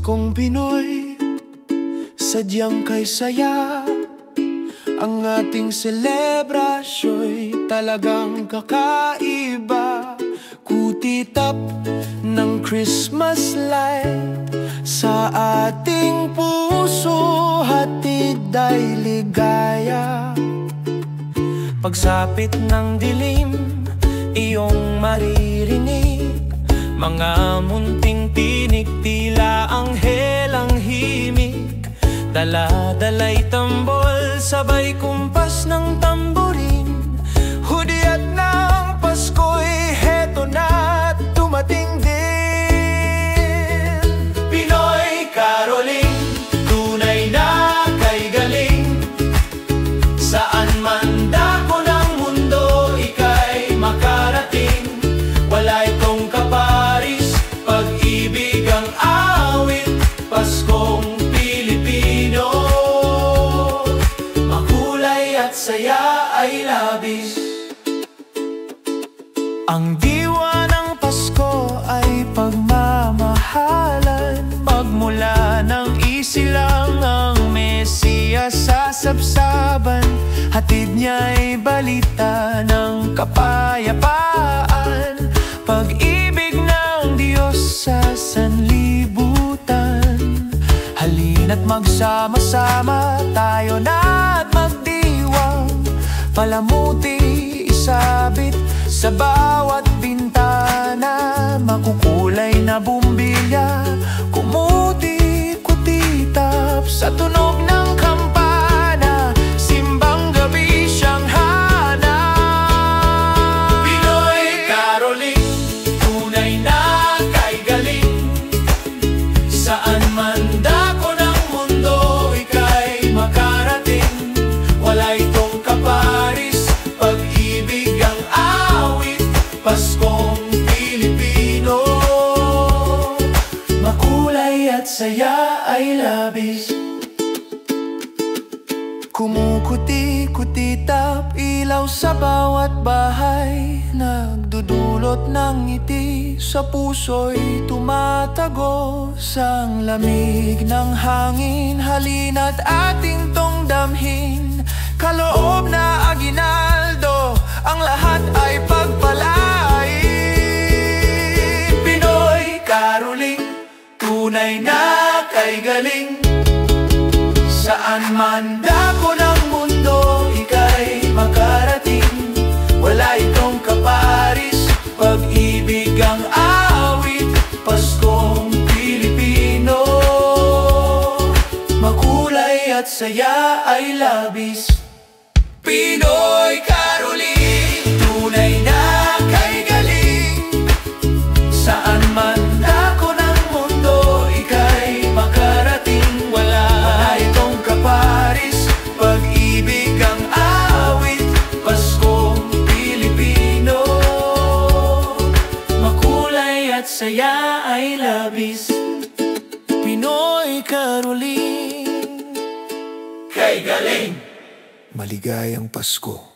Paskong Pinoy, sadyang kay saya. Ang ating selebrasyo'y talagang kakaiba. Kutitap ng Christmas light sa ating puso, hatid ay ligaya. Pagsapit ng dilim, iyong maririnig mga munting tinig, tila anghel ang himig. Dala-dala'y tambol, sabay kumpas ng tamborin. Hudyat ng Pasko'y heto na't dumating din. Pinoy caroling, tunay na kay galing. Saan man dako ng mundo, ika'y makarating. Wala itong kaparis, pag-ibig ang awit. Paskong Pilipino, makulay at saya ay labis. Ang diwa ng Pasko ay pagmamahalan. Pagmula ng isilang ang Mesiyas sa sabsaban, hatid niya'y balita ng kapayapaan. Pag-ibig ng Diyos sa sanlibutan. Halina't magsama-sama tayo na't magdiwang. Palamuti isabit sa bawat bintana. Makukulay na bumbilya, kumuti-kutitap sa tunog ng kampana. Simbang gabi siyang hanap. Pinoy caroling, tunay na kay galing. Saan man dako ng mundo, ika'y makarating. Wala itong kaparis, pag-ibig ang awit. Paskong Pilipino, makulay at saya ay labis. Kumukuti-kutitap ilaw sa bawat bahay, nagdudulot ng ngiti sa puso'y tumatagos. Ang lamig ng hangin, halina't ating tong damhin. Kaloob na aginaldo, ang lahat ay pagpalain. Pinoy caroling, tunay na kay galing. Saan man dako ng mundo, ika'y makarating. Wala itong kaparis, pag-ibig ang awit. Paskong Pilipino, makulay at saya ay labis. Pinoy caroling, tunay na kay galing. Saan man dako ng mundo, ika'y makarating. Wala itong kaparis, pag-ibig ang awit. Paskong Pilipino, makulay at saya ay labis. Pinoy caroling, kay galing. Maligayang Pasko.